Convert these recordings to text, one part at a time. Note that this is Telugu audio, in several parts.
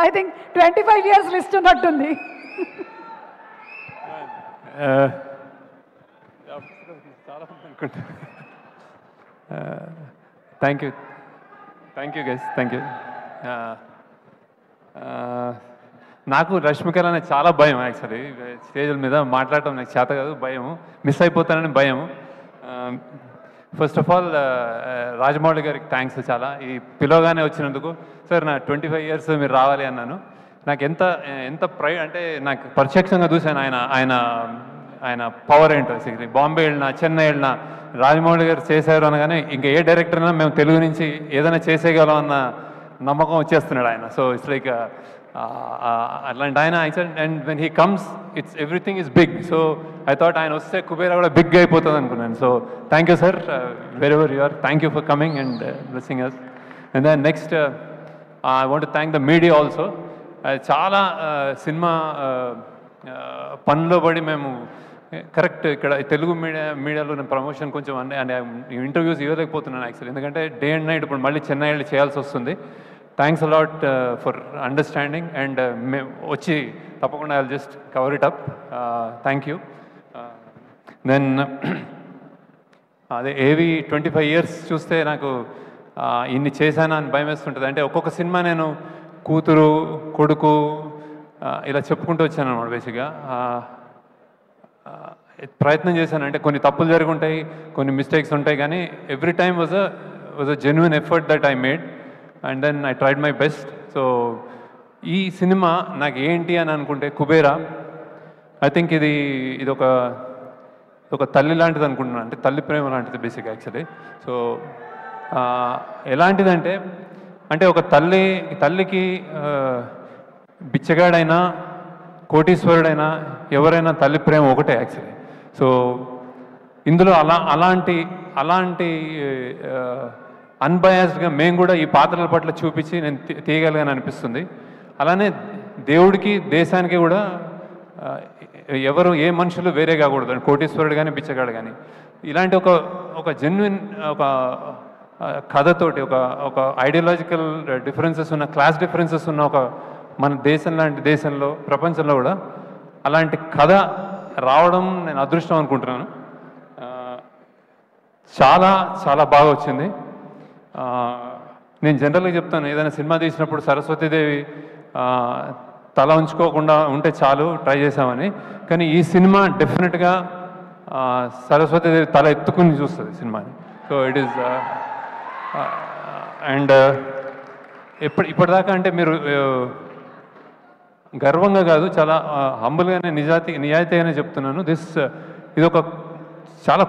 ఐ థింక్ 25 years లిస్ట్ ఉన్నట్టుంది. Thank you guys, thank you. నాకు రష్మిక అనే చాలా భయం యాక్చువల్లీ. స్టేజ్ల మీద మాట్లాడటం నాకు చేత కాదు, భయం, మిస్ అయిపోతానని భయం. ఫస్ట్ ఆఫ్ ఆల్ రాజమౌళి గారికి థ్యాంక్స్ చాలా, ఈ పిలవగానే వచ్చినందుకు. సార్ నా 25 years మీరు రావాలి అన్నాను. నాకు ఎంత ఎంత అంటే నాకు ప్రత్యక్షంగా చూశాను ఆయన పవర్ ఏంటో. బాంబే వెళ్ళినా, చెన్నై వెళ్ళినా రాజమౌళి గారు చేశారు అనగానే ఇంకా ఏ డైరెక్టర్ అయినా మేము తెలుగు నుంచి ఏదైనా చేసేయగలం అన్న నమ్మకం వచ్చేస్తున్నాడు ఆయన. సో ఇట్స్ లైక్ అట్లాంటి ఆయన. And when he comes it's everything is big. So I thought ఆయన వస్తే కుబేరా కూడా బిగ్ అయిపోతుంది అనుకున్నాను. So thank you sir, very ever you are, thank you for coming and blessing us. And then next I want to thank the media also. చాలా సినిమా పనిలో పడి మేము కరెక్ట్ ఇక్కడ తెలుగు మీడియాలో నేను ప్రమోషన్ కొంచెం ఇంటర్వ్యూస్ ఇవ్వలేకపోతున్నాను యాక్చువల్లీ, ఎందుకంటే డే అండ్ నైట్ ఇప్పుడు మళ్ళీ చెన్నై వెళ్ళి చేయాల్సి వస్తుంది. Thanks a lot for understanding and మేము వచ్చి తప్పకుండా I will just cover it up. Thank you. Then అదే ఏవి 25 years చూస్తే నాకు ఇన్ని చేశానా అని భయం వేస్తుంటుంది. అంటే ఒక్కొక్క సినిమా నేను కూతురు, కొడుకు ఇలా చెప్పుకుంటూ వచ్చాను అన్నమాట. బేసిక్గా ప్రయత్నం చేశాను. అంటే కొన్ని తప్పులు జరిగి ఉంటాయి, కొన్ని మిస్టేక్స్ ఉంటాయి, కానీ every time was a genuine effort that I made and then I tried my best. So ఈ సినిమా నాకు ఏంటి అని అనుకుంటే కుబేరా, ఐ థింక్ ఇది ఒక తల్లి లాంటిది అనుకుంటున్నాను. అంటే తల్లి ప్రేమ లాంటిది బేసిక్ యాక్చువల్లీ. సో ఎలాంటిదంటే అంటే ఒక తల్లికి బిచ్చగాడైనా కోటీశ్వరుడైనా ఎవరైనా తల్లి ప్రేమ ఒకటే యాక్చువల్లీ. సో ఇందులో అలాంటి అన్బయాస్డ్గా మేము కూడా ఈ పాత్రల పట్ల చూపించి నేను తీయగలిగాను అనిపిస్తుంది. అలానే దేవుడికి, దేశానికి కూడా ఎవరు ఏ మనుషులు వేరే కాకూడదు, కోటీశ్వరుడు కానీ బిచ్చగాడు కానీ. ఇలాంటి ఒక జెన్యున్ ఒక కథతోటి ఒక ఐడియాలజికల్ డిఫరెన్సెస్ ఉన్న, క్లాస్ డిఫరెన్సెస్ ఉన్న మన దేశం లాంటి దేశంలో, ప్రపంచంలో కూడా అలాంటి కథ రావడం నేను అదృష్టం అనుకుంటున్నాను. చాలా చాలా బాగా వచ్చింది. నేను జనరల్గా చెప్తాను, ఏదైనా సినిమా తీసినప్పుడు సరస్వతీదేవి తల ఉంచుకోకుండా ఉంటే చాలు, ట్రై చేసామని. కానీ ఈ సినిమా డెఫినెట్గా సరస్వతీదేవి తల ఎత్తుకుని చూస్తుంది సినిమాని. సో ఇట్ ఈస్ అండ్ ఇప్పటిదాకా అంటే మీరు గర్వంగా కాదు, చాలా హంబుల్గానే నిజాయితీగానే చెప్తున్నాను. ఇది ఒక చాలా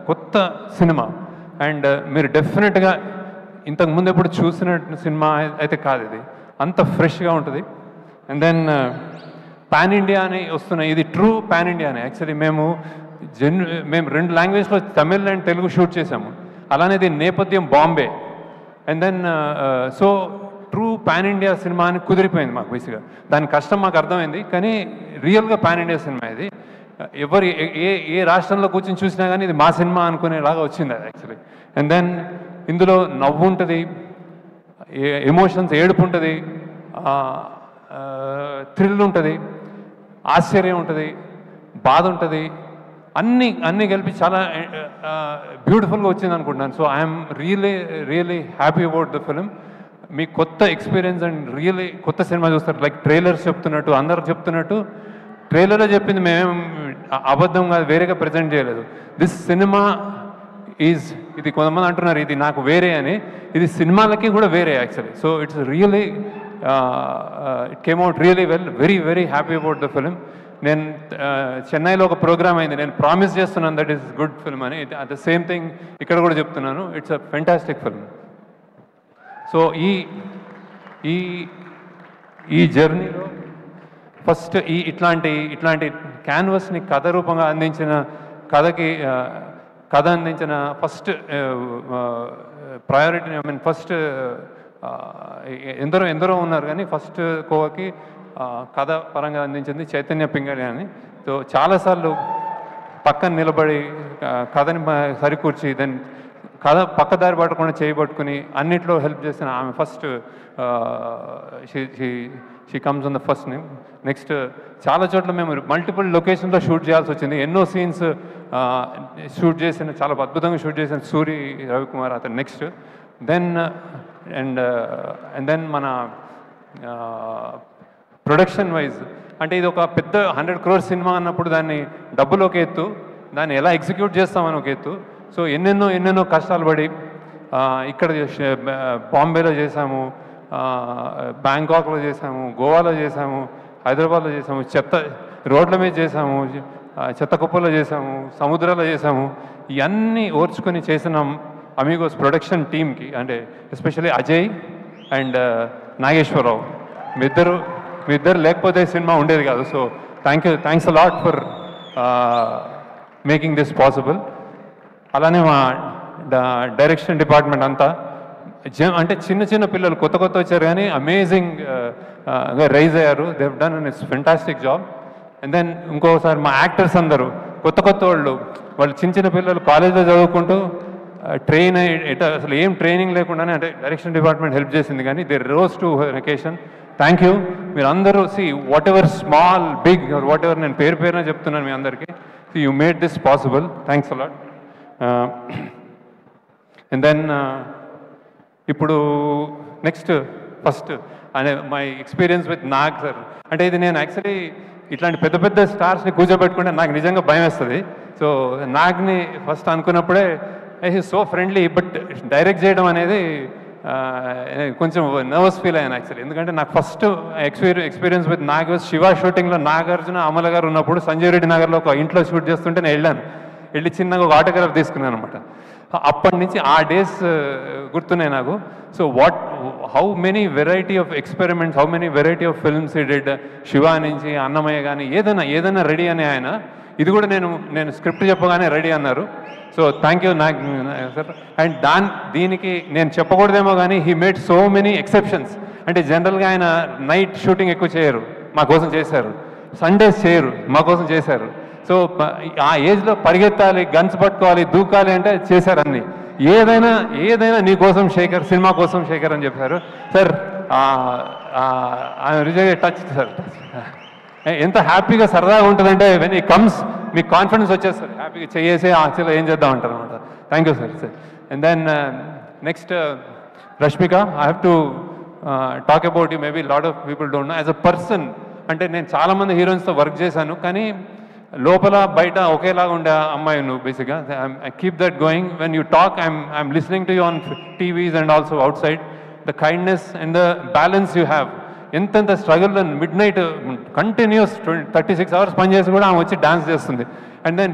కొత్త సినిమా. అండ్ మీరు డెఫినెట్గా ఇంతకుముందు ఎప్పుడు చూసిన సినిమా అయితే కాదు, ఇది అంత ఫ్రెష్గా ఉంటుంది. అండ్ దెన్ పాన్ ఇండియా అని వస్తున్నాయి, ఇది ట్రూ పాన్ ఇండియా అని. యాక్చువల్లీ మేము 2 లాంగ్వేజ్లో తమిళ్ అండ్ తెలుగు షూట్ చేసాము. అలానే దీని నేపథ్యం Bombay. And then so true pan India cinema అని కుదిరిపోయింది మాకు. బేసిక్గా దాని కష్టం మాకు అర్థమైంది, కానీ రియల్గా పాన్ ఇండియా సినిమా ఇది. ఎవరు ఏ రాష్ట్రంలో కూర్చొని చూసినా కానీ ఇది మా సినిమా అనుకునేలాగా వచ్చింది అది యాక్చువల్లీ. అండ్ దెన్ ఇందులో నవ్వు ఉంటుంది, ఎమోషన్స్, ఏడుపు ఉంటుంది, థ్రిల్ ఉంటుంది, ఆశ్చర్యం ఉంటుంది, బాధ ఉంటుంది, అన్నీ కలిపి చాలా బ్యూటిఫుల్గా వచ్చింది అనుకుంటున్నాను. So I'm really happy about the film. మీ కొత్త ఎక్స్పీరియన్స్ అండ్ రియలీ కొత్త సినిమా చూస్తారు. లైక్ ట్రైలర్స్ చెప్తున్నట్టు, అందరు చెప్తున్నట్టు ట్రైలర్లో చెప్పింది మేమేం అబద్ధం కాదు, వేరేగా ప్రజెంట్ చేయలేదు. దిస్ సినిమా ఇది కొంతమంది అంటున్నారు ఇది నాకు వేరే అని, ఇది సినిమాలకి కూడా వేరే actually. So it's really it came out really well. Very happy about the film. నేను చెన్నైలో ఒక ప్రోగ్రామ్ అయింది, నేను ప్రామిస్ చేస్తున్నాను దట్ ఈస్ గుడ్ ఫిల్మ్ అని. అట్ ద సేమ్ థింగ్ ఇక్కడ కూడా చెప్తున్నాను, it's a fantastic film. So ఈ జర్నీలో ఫస్ట్ ఇట్లాంటి క్యాన్వస్ని కథ రూపంగా అందించిన కథ అందించిన first priority, I mean first ఎందరో ఉన్నారు, కానీ ఫస్ట్ కోవకి కథ పరంగా అందించింది చైతన్య పింగళి అని. సో చాలాసార్లు పక్కన నిలబడి కథని సరికూర్చి దెన్ కథ పక్కదారి పట్టకుండా చేయబట్టుకుని అన్నిట్లో హెల్ప్ చేసిన ఆమె first she comes on the first name. Next చాలా చోట్ల మేము మల్టిపుల్ లొకేషన్లో షూట్ చేయాల్సి వచ్చింది. ఎన్నో సీన్స్ షూట్ చేసిన, చాలా అద్భుతంగా షూట్ చేసిన సూరి రవికుమార్ అతను నెక్స్ట్. దెన్ అండ్ దెన్ మన ప్రొడక్షన్ వైజ్ అంటే ఇది ఒక పెద్ద 100 crore సినిమా అన్నప్పుడు దాన్ని డబ్బులు ఒక ఎత్తు, దాన్ని ఎలా ఎగ్జిక్యూట్ చేస్తామని ఒక ఎత్తు. సో ఎన్నెన్నో కష్టాలు పడి ఇక్కడ బాంబేలో చేసాము, బ్యాంకాక్లో చేసాము, గోవాలో చేసాము, హైదరాబాద్లో చేసాము, రోడ్ల మీద చేసాము, చెత్త కుప్పలో చేసాము, సముద్రాల్లో చేసాము. ఇవన్నీ ఓర్చుకొని చేసిన అమీగోస్ ప్రొడక్షన్ టీమ్కి అంటే ఎస్పెషల్లీ అజయ్ అండ్ నాగేశ్వరరావు మీ ఇద్దరు లేకపోతే సినిమా ఉండేది కాదు. So thanks a lot for making this possible. అలానే మా డైరెక్షన్ డిపార్ట్మెంట్ అంతా అంటే చిన్న పిల్లలు కొత్త వచ్చారు కానీ అమేజింగ్గా రైజ్ అయ్యారు. They have done and it's fantastic job. And then ఇంకోసారి మా యాక్టర్స్ అందరూ కొత్త వాళ్ళు చిన్న పిల్లలు కాలేజ్లో చదువుకుంటూ ట్రైన్ అసలు ఏం ట్రైనింగ్ లేకుండానే అంటే డైరెక్షన్ డిపార్ట్మెంట్ హెల్ప్ చేసింది. కానీ they rose to vacation. Thank you. మీరు అందరూ whatever small big whatever, నేను పేరున చెప్తున్నాను మీ అందరికీ. You made this possible. Thanks a lot. And then ఇప్పుడు నెక్స్ట్ ఫస్ట్ అనే my experience with Nag sir. అంటే ఇది నేను యాక్చువల్లీ ఇట్లాంటి పెద్ద స్టార్స్ని కూర్చోబెట్టుకుంటే నాకు నిజంగా భయం వేస్తుంది. సో నాగ్ని ఫస్ట్ అనుకున్నప్పుడే he's so friendly, but direct చేయడం అనేది కొంచెం నర్వస్ ఫీల్ అయ్యాను యాక్చువల్లీ. ఎందుకంటే నాకు first experience with Nag Shiva షూటింగ్లో నాగార్జున అమల గారు ఉన్నప్పుడు సంజయ్ రెడ్డి నగర్లో ఒక ఇంట్లో షూట్ చేస్తుంటే నేను వెళ్ళి చిన్నగా ఒక ఆటోగ్రాఫ్ తీసుకున్నాను అనమాట. అప్పటి నుంచి ఆ డేస్ గుర్తున్నాయి నాకు. So how many variety of experiments, how many variety of films ఈ డిడ్. శివ నుంచి అన్నమయ్య కానీ ఏదైనా రెడీ అని ఆయన. ఇది కూడా నేను స్క్రిప్ట్ చెప్పగానే రెడీ అన్నారు. So thank you Nag sir. And దీనికి నేను చెప్పకూడదేమో కానీ he made so many exceptions. అంటే జనరల్గా ఆయన నైట్ షూటింగ్ ఎక్కువ చేయరు, మా కోసం చేశారు. సండేస్ చేయరు, మా కోసం చేశారు. సో ఆ ఏజ్లో పరిగెత్తాలి, గన్స్ పట్టుకోవాలి, దూకాలి అంటే చేశారు అన్ని. ఏదైనా నీ కోసం శేఖర్, సినిమా కోసం శేఖర్ అని చెప్పారు సార్. Reserve touch sir. ఎంత హ్యాపీగా సరదాగా ఉంటుందంటే వెన్ ఈ కమ్స్ మీకు కాన్ఫిడెన్స్ వచ్చేస్తారు, హ్యాపీగా చేసి యాక్చువల్గా ఏం చేద్దాం అంటారు అనమాట. Thank you sir. And then next Rashmika, I have to talk about you. Maybe lot of people don't know. As a person అంటే నేను చాలామంది హీరోయిన్స్తో వర్క్ చేశాను, కానీ లోపల బయట ఒకేలాగా ఉండే అమ్మాయి నువ్వు. బేసిక్గా I keep that going. When you talk I'm listening to you on TVs and also outside. The kindness and the balance you have. ఎంత struggle, midnight continuous 36 hours పనిచేసి కూడా ఆమె వచ్చి డాన్స్ చేస్తుంది. అండ్ దెన్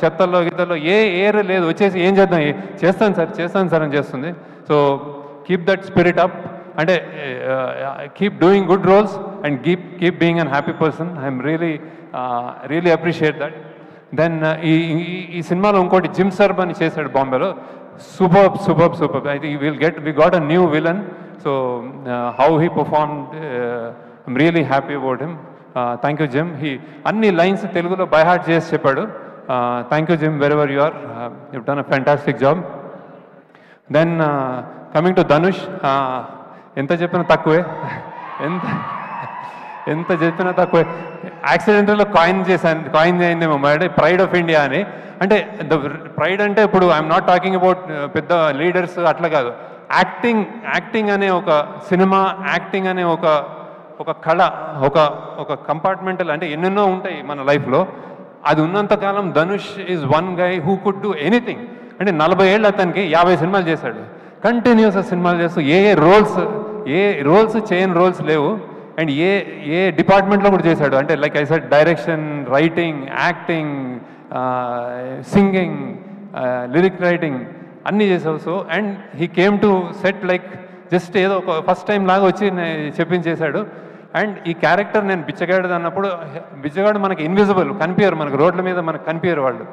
చెత్తల్లో గీతల్లో ఏర్ లేదు, వచ్చేసి ఏం చేద్దాం, చేస్తాను సార్ అని చేస్తుంది. So keep that spirit up. అంటే keep doing good roles and keep being an happy person. I'm really appreciate that. Then ఈ సినిమాలో ఇంకోటి జిమ్ సర్బ్ అని చేశాడు బాంబేలో. Super. I think we got a new villain. So how he performed, I'm really happy about him. Thank you Jim. అన్ని లైన్స్ తెలుగులో బై హార్ట్ చేసి చెప్పాడు. Thank you Jim, wherever you are. You've done a fantastic job. Then coming to Dhanush, ఎంత చెప్పినా తక్కువే. ఎంత చెప్పినా తక్కువే. యాక్సిడెంటల్లో కాయిన్ అయిందేమో ప్రైడ్ ఆఫ్ ఇండియా అని. అంటే ప్రైడ్ అంటే ఇప్పుడు ఐఎమ్ నాట్ టాకింగ్ అబౌట్ పెద్ద లీడర్స్ అట్లా కాదు. యాక్టింగ్ అనే ఒక సినిమా, యాక్టింగ్ అనే ఒక కళ, ఒక కంపార్ట్మెంటల్ అంటే ఎన్నెన్నో ఉంటాయి మన లైఫ్లో. అది ఉన్నంతకాలం Dhanush is one guy who could do anything. అంటే 40 ఏళ్ళు అతనికి 50 సినిమాలు చేశాడు. కంటిన్యూస్ సినిమాలు చేస్తూ ఏ రోల్స్ చేయని రోల్స్ లేవు. అండ్ ఏ డిపార్ట్మెంట్లో కూడా చేశాడు. అంటే like I said, direction, writing, acting, singing, lyric writing అన్నీ చేసావు. So and he came to set like just ఏదో ఒక ఫస్ట్ టైం లాగా వచ్చి చెప్పించేశాడు. అండ్ ఈ క్యారెక్టర్ నేను బిచ్చగాడు అన్నప్పుడు, బిచ్చగాడు మనకి ఇన్విజిబుల్, కనిపించరు మనకు, రోడ్ల మీద మనకు కనిపించరు వాళ్ళు.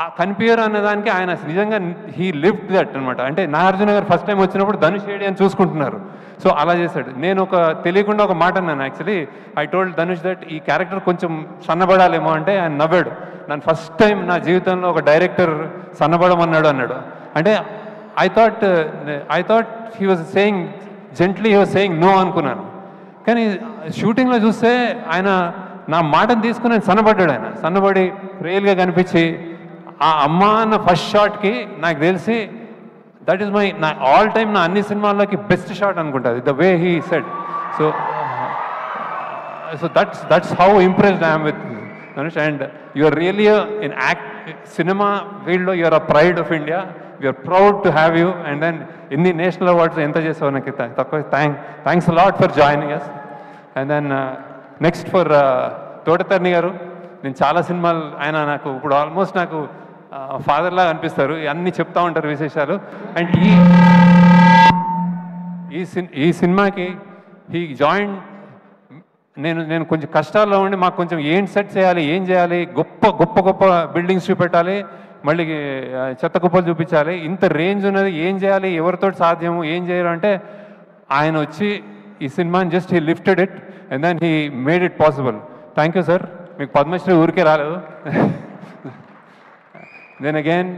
ఆ కనిపించరు అన్నదానికి ఆయన నిజంగా హీ లివ్డ్ దట్ అనమాట. అంటే నాగార్జున గారు ఫస్ట్ టైం వచ్చినప్పుడు ధనుష్ ఏడి అని చూసుకుంటున్నారు. సో అలా చేశాడు. నేను తెలియకుండా ఒక మాట అన్నాను actually. I told Dhanush that ఈ క్యారెక్టర్ కొంచెం సన్నబడాలేమో అంటే ఆయన నవ్వాడు. నన్ను ఫస్ట్ టైం నా జీవితంలో ఒక డైరెక్టర్ సన్నబడమన్నాడు అన్నాడు. అంటే I thought he was saying gently, he was saying no అనుకున్నాను. కానీ షూటింగ్లో చూస్తే ఆయన నా మాటను తీసుకుని ఆయన సన్నబడ్డాడు. ఆయన సన్నబడి రియల్గా కనిపించి ఆ అమ్మ అన్న ఫస్ట్ షాట్కి నాకు తెలిసి దట్ ఈస్ నా ఆల్ టైమ్ నా అన్ని సినిమాల్లోకి బెస్ట్ షాట్ అనుకుంటుంది, the way he said. So that's how impressed I'm with Dhanush. And you're really in cinema ఫీల్డ్లో you're a pride of India. We're proud to have you. And then ఎన్ని నేషనల్ అవార్డ్స్ ఎంత చేసావు నాకు తక్కువ. Thanks lot for joining us. And then next for Thota Tharani garu. నేను చాలా సినిమాలు ఆయన నాకు ఇప్పుడు ఆల్మోస్ట్ నాకు ఫాదర్ లాగా అనిపిస్తారు, అన్నీ చెప్తా ఉంటారు విశేషాలు. అండ్ ఈ సినిమాకి హీ జాయిన్. నేను కొంచెం కష్టాల్లో ఉండి మాకు కొంచెం ఏం సెట్ చేయాలి, ఏం చేయాలి, గొప్ప గొప్ప గొప్ప బిల్డింగ్స్ చూపెట్టాలి, మళ్ళీ చెత్త కుప్పలు చూపించాలి, ఇంత రేంజ్ ఉన్నది, ఏం చేయాలి, ఎవరితో సాధ్యము, ఏం చేయరు అంటే ఆయన వచ్చి ఈ సినిమాని just he lifted it and then he made it possible. Thank you sir. మీకు పద్మశ్రీ ఊరికే రాలేదు. Then again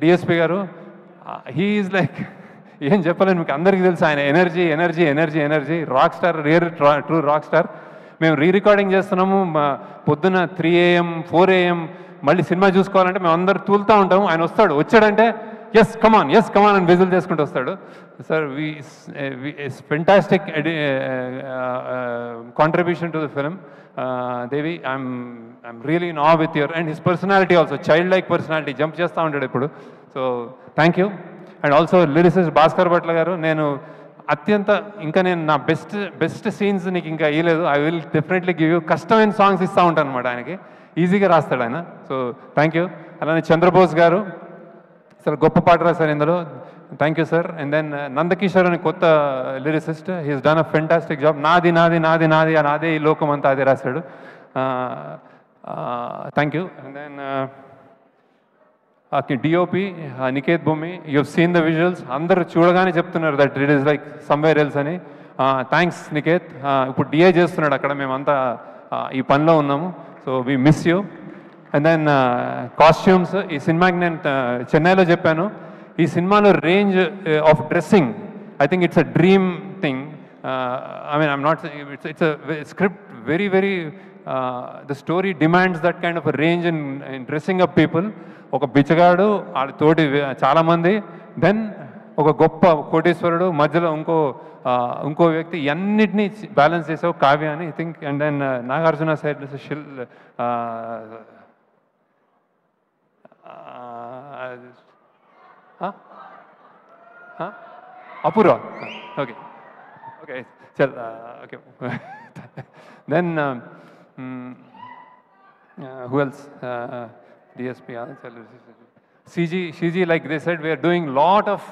DSP garu, he is like ఏం చెప్పలేను మీకు, అందరికీ తెలుసు ఆయన energy energy energy energy. Rock star, true rock star. మేము రికార్డింగ్ చేస్తున్నాము పొద్దున 3 AM 4 AM, మళ్ళీ సినిమా చూసుకోవాలంటే మేము అందరూ తూలుతూ ఉంటాము. ఆయన వచ్చాడంటే ఎస్ కమాన్ అని విజిల్ చేసుకుంటూ వస్తాడు. Sir fantastic contribution to the film. Devi, I'm really in awe with your and his personality also, child like personality, jump చేస్తూ ఉంటాడు ఇప్పుడు. So thank you. And also lyricist Bhaskar Bhatla garu. నేను నేను నా బెస్ట్ సీన్స్ నీకు ఇంకా ఇవ్వలేదు. I will definitely give you. కష్టమైన సాంగ్స్ ఇస్తూ ఉంటాను అనమాట ఆయనకి, ఈజీగా రాస్తాడు ఆయన. So thank you. అలానే చంద్రబోస్ గారు అసలు గొప్ప పాట రాశారు ఇందులో. Thank you sir. And then Nandakishore అని కొత్త lyricist, he's done a fantastic job. నాది నాది నాది నాది నాదే ఈ లోకం అంతా అదే రాశాడు. Thank you. And then DOP Niketh Bhoomi, you have seen the visuals. అందరూ చూడగానే చెప్తున్నారు that it is like somewhere else అని. థ్యాంక్స్ నికేత్. ఇప్పుడు డిఏ చేస్తున్నాడు అక్కడ, మేమంతా ఈ పనిలో ఉన్నాము. So we miss you. And then costumes. ఈ సినిమాకి నేను చెన్నైలో చెప్పాను, ఈ సినిమాలో range of dressing I think it's a dream thing. I mean I'm not, it's a script very very, the story demands that kind of range in dressing up people. ఒక బిచ్చగాడు, తోటి చాలామంది, దెన్ ఒక గొప్ప కోటీశ్వరుడు, మధ్యలో ఇంకో వ్యక్తి, అన్నిటినీ బ్యాలెన్స్ చేసావు కావ్య అని I think. And then Nagarjuna side Apoorva. Okay okay చల్ okay. Then who else? DSP, CG, like they said, we are doing lot of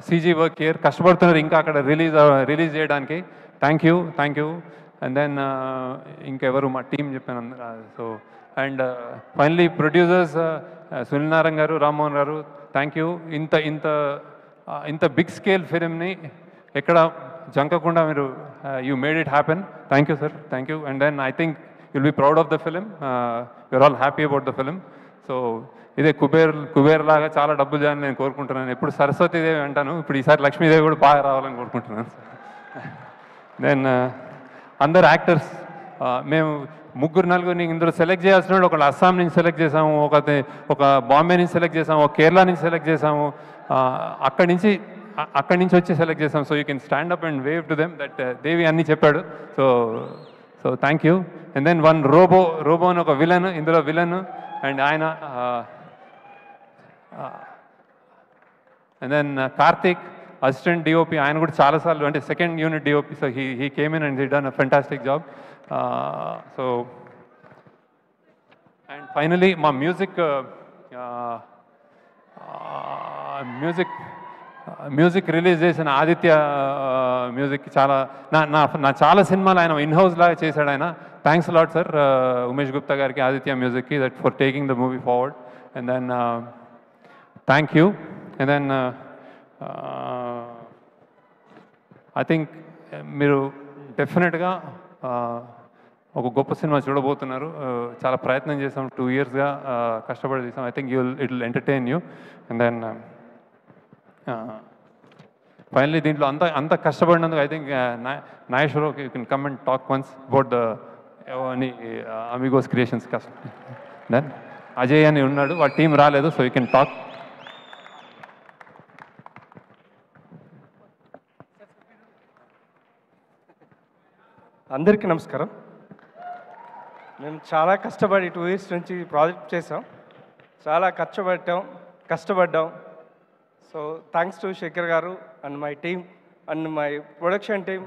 CG work here. కష్టపడుతున్నారు ఇంకా అక్కడ రిలీజ్ చేయడానికి. Thank you. అండ్ దెన్ ఇంకెవరు మా టీం చెప్పాను అందరూ. So and finally producers Sunil Narayana garu, Rammohan garu, thank you. ఇంత బిగ్ స్కేల్ ఫిలింని ఎక్కడ జంకకుండా మీరు you made it happen. Thank you sir, thank you. And then I think you'll be proud of the film. We're all happy about the film. So ఇదే కుబేర్ లాగా చాలా డబ్బులు చేయాలని నేను కోరుకుంటున్నాను. ఎప్పుడు సరస్వతీదేవి అంటాను, ఇప్పుడు ఈసారి లక్ష్మీదేవి కూడా బాగా రావాలని కోరుకుంటున్నాను. దెన్ అందరు యాక్టర్స్, మేము 3-4 ఇందులో సెలెక్ట్ చేయాల్సిన వాళ్ళు, ఒకళ్ళు అస్సాం నుంచి సెలెక్ట్ చేసాము, ఒక బాంబే నుంచి సెలెక్ట్ చేసాము, ఒక కేరళ నుంచి సెలెక్ట్ చేసాము, అక్కడి నుంచి వచ్చి సెలెక్ట్ చేసాము. So you can stand up and wave to them that Devi అన్నీ చెప్పాడు. So thank you. And then one robo అని ఒక విలన్, ఇందులో విలన్. అండ్ ఆయన and then Karthik assistant DOP, ఆయన కూడా చాలాసార్లు అంటే second unit DOP. So he came in and he done a fantastic job. So and finally మా మ్యూజిక్ రిలీజ్ చేసిన ఆదిత్య మ్యూజిక్, చాలా నా చాలా సినిమాలు ఆయన ఇన్హౌస్ లాగా చేశాడు ఆయన. Thanks lot sir Umesh Gupta గారికి, ఆదిత్య మ్యూజిక్కి, that for taking the movie forward. And then thank you. And then I think మీరు డెఫినెట్గా ఒక గొప్ప సినిమా చూడబోతున్నారు. చాలా ప్రయత్నం చేసాం, 2 yearsగా కష్టపడి తీసాం. I think it will entertain you. And then finally దీంట్లో అంత కష్టపడినందుకు I think Nageswara Rao you can come and talk once about the Amigos Creations కష్టం. దెన్ అజయ్ అని ఉన్నాడు, వాళ్ళ టీం రాలేదు, సో యూ కెన్ టాక్. అందరికీ నమస్కారం. మేము చాలా కష్టపడి 2 years నుంచి ప్రాజెక్ట్ చేసాం, చాలా కష్టపడ్డాం. So thanks to Shekhar garu and my team and my production team,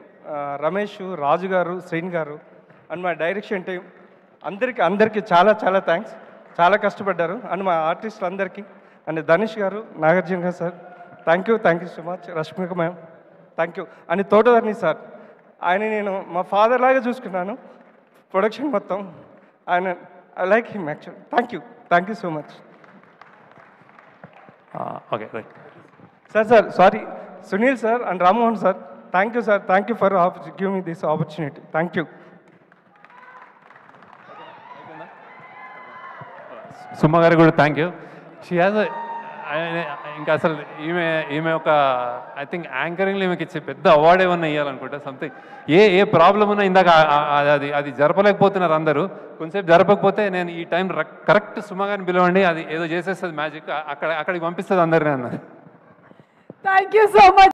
Ramesh, Raju garu, Sreen గారు అండ్ మై డైరెక్షన్ టీం, అందరికీ చాలా థ్యాంక్స్. చాలా కష్టపడ్డారు. అండ్ మా ఆర్టిస్టులు అందరికీ, and Dhanush garu, Nagarjuna garu sir, thank you so much. Rashmika ma'am thank you. And Thota Tharani sir, ఆయన నేను మా ఫాదర్ లాగా చూసుకున్నాను ప్రొడక్షన్ మొత్తం. ఆయన I like him actual. Thank you so much. Okay right sir sorry, Sunil sir and Rammohan sir, thank you for give me this opportunity. Thank you. Suma garu కూడా థ్యాంక్ యూ. షీ హ్యాజ్ ఇంకా అసలు ఈమె ఒక ఐ థింక్ యాంకరింగ్లో ఈమెకి ఇచ్చే పెద్ద అవార్డు ఏమన్నా ఇవ్వాలనుకుంటా. సంథింగ్ ఏ ప్రాబ్లం ఉన్నా ఇందాక అది జరపలేకపోతున్నారు అందరూ. కొంచెంసేపు జరపకపోతే నేను ఈ టైం కరెక్ట్ సుమ గారిని పిలవండి, అది ఏదో చేసేస్తుంది మ్యాజిక్, అక్కడికి పంపిస్తుంది అందరినీ అన్నారు. Thank you so much.